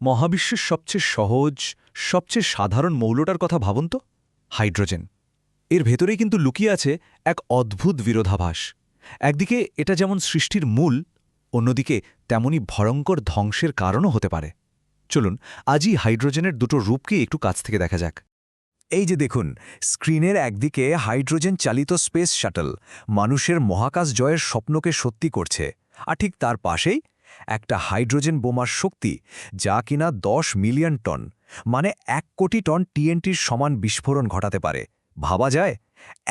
মহাবিশ্বের সবচেয়ে সহজ সবচেয়ে সাধারণ মৌলটার কথা ভাবুন তো, হাইড্রোজেন। এর ভেতরেই কিন্তু লুকিয়ে আছে এক অদ্ভুত বিরোধাভাস। একদিকে এটা যেমন সৃষ্টির মূল, অন্যদিকে তেমনি ভয়ঙ্কর ধ্বংসের কারণও হতে পারে। চলুন আজই হাইড্রোজেনের দুটো রূপকে একটু কাছ থেকে দেখা যাক। এই যে দেখুন, স্ক্রিনের একদিকে হাইড্রোজেন চালিত স্পেস শাটল মানুষের মহাকাশ জয়ের স্বপ্নকে সত্যি করছে, আর ঠিক তার পাশেই একটা হাইড্রোজেন বোমার শক্তি, যা কিনা 10 মিলিয়ন টন, মানে 1 কোটি টন টিএনটির সমান বিস্ফোরণ ঘটাতে পারে। ভাবা যায়,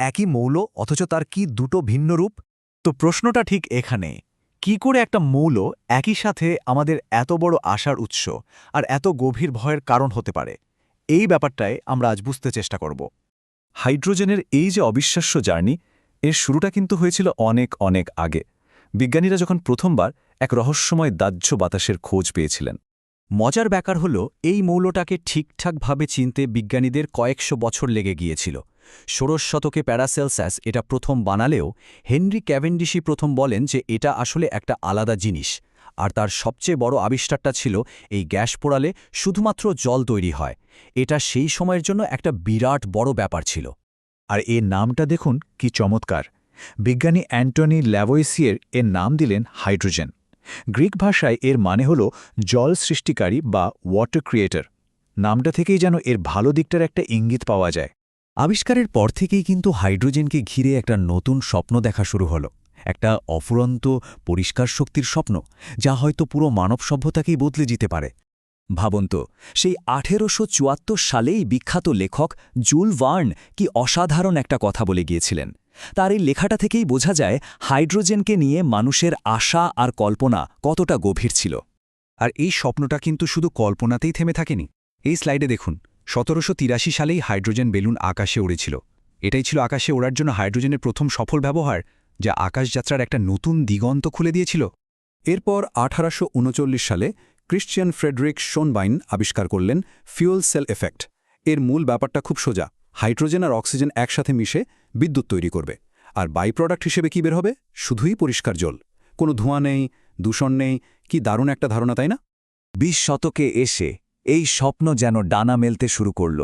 একই মৌল অথচ তার কি দুটো ভিন্ন রূপ। তো প্রশ্নটা ঠিক এখানে, কি করে একটা মৌল একই সাথে আমাদের এত বড় আশার উৎস আর এত গভীর ভয়ের কারণ হতে পারে? এই ব্যাপারটাই আমরা আজ বুঝতে চেষ্টা করব। হাইড্রোজেনের এই যে অবিশ্বাস্য জার্নি, এর শুরুটা কিন্তু হয়েছিল অনেক অনেক আগে। বিজ্ঞানীরা যখন প্রথমবার এক রহস্যময় দাহ্য বাতাসের খোঁজ পেয়েছিলেন। মজার ব্যাপার হল, এই মৌলটাকে ঠিকঠাকভাবে চিনতে বিজ্ঞানীদের কয়েকশো বছর লেগে গিয়েছিল। ১৬শ শতকে প্যারাসেলসাস এটা প্রথম বানালেও হেনরি ক্যাভেন্ডিশই প্রথম বলেন যে এটা আসলে একটা আলাদা জিনিস। আর তার সবচেয়ে বড় আবিষ্কারটা ছিল এই গ্যাস পোড়ালে শুধুমাত্র জল তৈরি হয়। এটা সেই সময়ের জন্য একটা বিরাট বড় ব্যাপার ছিল। আর এর নামটা দেখুন কি চমৎকার। বিজ্ঞানী অ্যান্টনি ল্যাভোইসিয়ের এর নাম দিলেন হাইড্রোজেন। গ্রিক ভাষায় এর মানে হল জল সৃষ্টিকারী বা ওয়াটার ক্রিয়েটর। নামটা থেকেই যেন এর ভালো দিকটার একটা ইঙ্গিত পাওয়া যায়। আবিষ্কারের পর থেকেই কিন্তু হাইড্রোজেনকে ঘিরে একটা নতুন স্বপ্ন দেখা শুরু হলো, একটা অফুরন্ত পরিষ্কার শক্তির স্বপ্ন, যা হয়তো পুরো মানব সভ্যতাকেই বদলে দিতে পারে। ভাবুন তো, সেই ১৮৭৪ সালেই বিখ্যাত লেখক জুল ভার্ন কি অসাধারণ একটা কথা বলে গিয়েছিলেন। তার এই লেখাটা থেকেই বোঝা যায় হাইড্রোজেনকে নিয়ে মানুষের আশা আর কল্পনা কতটা গভীর ছিল। আর এই স্বপ্নটা কিন্তু শুধু কল্পনাতেই থেমে থাকেনি। এই স্লাইডে দেখুন, ১৭৮৩ সালেই হাইড্রোজেন বেলুন আকাশে উড়েছিল। এটাই ছিল আকাশে ওড়ার জন্য হাইড্রোজেনের প্রথম সফল ব্যবহার, যা আকাশযাত্রার একটা নতুন দিগন্ত খুলে দিয়েছিল। এরপর ১৮৩৯ সালে ক্রিশ্চিয়ান ফ্রেডরিক শোনবাইন আবিষ্কার করলেন ফিউল সেল এফেক্ট। এর মূল ব্যাপারটা খুব সোজা, হাইড্রোজেন আর অক্সিজেন একসাথে মিশে বিদ্যুৎ তৈরি করবে। আর বাই প্রোডাক্ট হিসেবে কি বের হবে? শুধুই পরিষ্কার জল, কোনো ধোঁয়া নেই, দূষণ নেই। কি দারুণ একটা ধারণা, তাই না? ২০ শতকে এসে এই স্বপ্ন যেন ডানা মেলতে শুরু করল।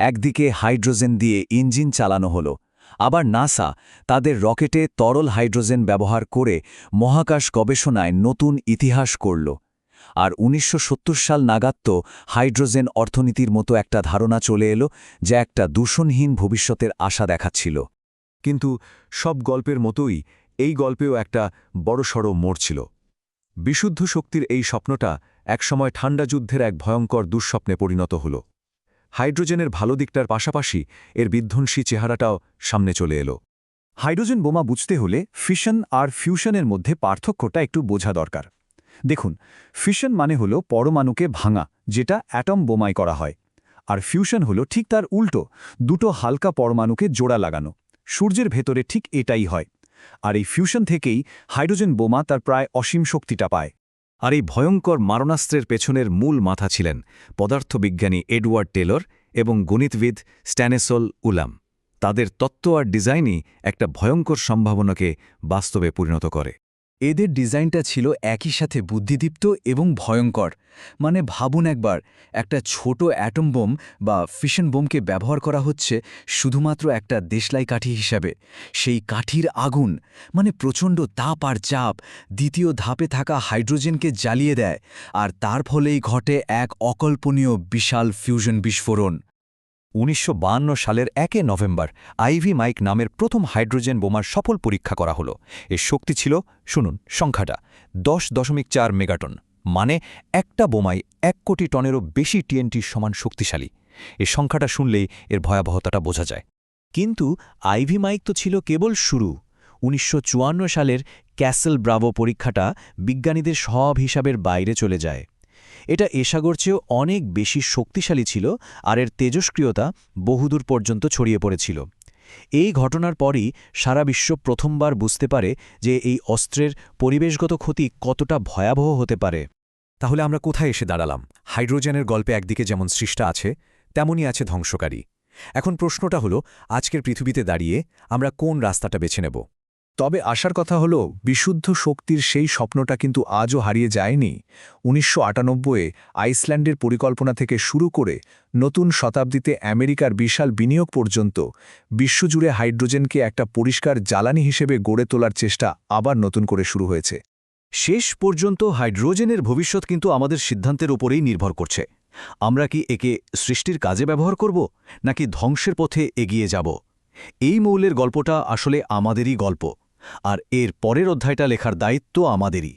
একদিকে হাইড্রোজেন দিয়ে ইঞ্জিন চালানো হলো, আবার নাসা তাদের রকেটে তরল হাইড্রোজেন ব্যবহার করে মহাকাশ গবেষণায় নতুন ইতিহাস করল। আর ১৯৭০ সাল নাগাদ তো হাইড্রোজেন অর্থনীতির মতো একটা ধারণা চলে এলো, যা একটা দূষণহীন ভবিষ্যতের আশা দেখাচ্ছিল। কিন্তু সব গল্পের মতোই এই গল্পেও একটা বড়সড় মোড় ছিল। বিশুদ্ধ শক্তির এই স্বপ্নটা একসময় ঠান্ডা যুদ্ধের এক ভয়ঙ্কর দুঃস্বপ্নে পরিণত হল। হাইড্রোজেনের ভালো দিকটার পাশাপাশি এর বিধ্বংসী চেহারাটাও সামনে চলে এলো। হাইড্রোজেন বোমা বুঝতে হলে ফিশন আর ফিউশনের মধ্যে পার্থক্যটা একটু বোঝা দরকার। দেখুন, ফিশন মানে হলো পরমাণুকে ভাঙা, যেটা অ্যাটম বোমায় করা হয়। আর ফিউশন হলো ঠিক তার উল্টো, দুটো হালকা পরমাণুকে জোড়া লাগানো। সূর্যের ভেতরে ঠিক এটাই হয়। আর এই ফিউশন থেকেই হাইড্রোজেন বোমা তার প্রায় অসীম শক্তিটা পায়। আর এই ভয়ঙ্কর মারণাস্ত্রের পেছনের মূল মাথা ছিলেন পদার্থবিজ্ঞানী এডওয়ার্ড টেলর এবং গণিতবিদ স্ট্যানিসল উলাম। তাদের তত্ত্ব আর ডিজাইনই একটা ভয়ঙ্কর সম্ভাবনাকে বাস্তবে পরিণত করে। এদের ডিজাইনটা ছিল একই সাথে বুদ্ধিদীপ্ত এবং ভয়ঙ্কর। মানে ভাবুন একবার, একটা ছোট অ্যাটম বোম বা ফিশন বোমকে ব্যবহার করা হচ্ছে শুধুমাত্র একটা দেশলাই কাঠি হিসাবে। সেই কাঠির আগুন, মানে প্রচণ্ড তাপ আর চাপ, দ্বিতীয় ধাপে থাকা হাইড্রোজেনকে জ্বালিয়ে দেয়, আর তার ফলেই ঘটে এক অকল্পনীয় বিশাল ফিউশন বিস্ফোরণ। ১৯৫২ সালের ১ নভেম্বর আইভি মাইক নামের প্রথম হাইড্রোজেন বোমার সফল পরীক্ষা করা হলো। এর শক্তি ছিল, শুনুন সংখ্যাটা, ১০.৪ মেগাটন, মানে একটা বোমায় ১ কোটি টনেরও বেশি টিএনটির সমান শক্তিশালী। এই সংখ্যাটা শুনলেই এর ভয়াবহতাটা বোঝা যায়। কিন্তু আইভি মাইক তো ছিল কেবল শুরু। ১৯৫৪ সালের ক্যাসেল ব্রাভো পরীক্ষাটা বিজ্ঞানীদের সব হিসাবের বাইরে চলে যায়। এটা এসাগর চেয়েও অনেক বেশি শক্তিশালী ছিল, আর এর তেজস্ক্রিয়তা বহুদূর পর্যন্ত ছড়িয়ে পড়েছিল। এই ঘটনার পরই সারা বিশ্ব প্রথমবার বুঝতে পারে যে এই অস্ত্রের পরিবেশগত ক্ষতি কতটা ভয়াবহ হতে পারে। তাহলে আমরা কোথায় এসে দাঁড়ালাম? হাইড্রোজেনের গল্পে একদিকে যেমন সৃষ্টা আছে, তেমনই আছে ধ্বংসকারী। এখন প্রশ্নটা হলো, আজকের পৃথিবীতে দাঁড়িয়ে আমরা কোন রাস্তাটা বেছে নেব? তবে আসার কথা হলো বিশুদ্ধ শক্তির সেই স্বপ্নটা কিন্তু আজও হারিয়ে যায়নি। ১৯৯৮-এ আইসল্যান্ডের পরিকল্পনা থেকে শুরু করে নতুন শতাব্দীতে আমেরিকার বিশাল বিনিয়োগ পর্যন্ত বিশ্বজুড়ে হাইড্রোজেনকে একটা পরিষ্কার জ্বালানি হিসেবে গড়ে তোলার চেষ্টা আবার নতুন করে শুরু হয়েছে। শেষ পর্যন্ত হাইড্রোজেনের ভবিষ্যৎ কিন্তু আমাদের সিদ্ধান্তের ওপরেই নির্ভর করছে। আমরা কি একে সৃষ্টির কাজে ব্যবহার করব, নাকি ধ্বংসের পথে এগিয়ে যাব? এই মৌলের গল্পটা আসলে আমাদেরই গল্প, আর এর পরের অধ্যায়টা লেখার দায়িত্ব আমাদেরই।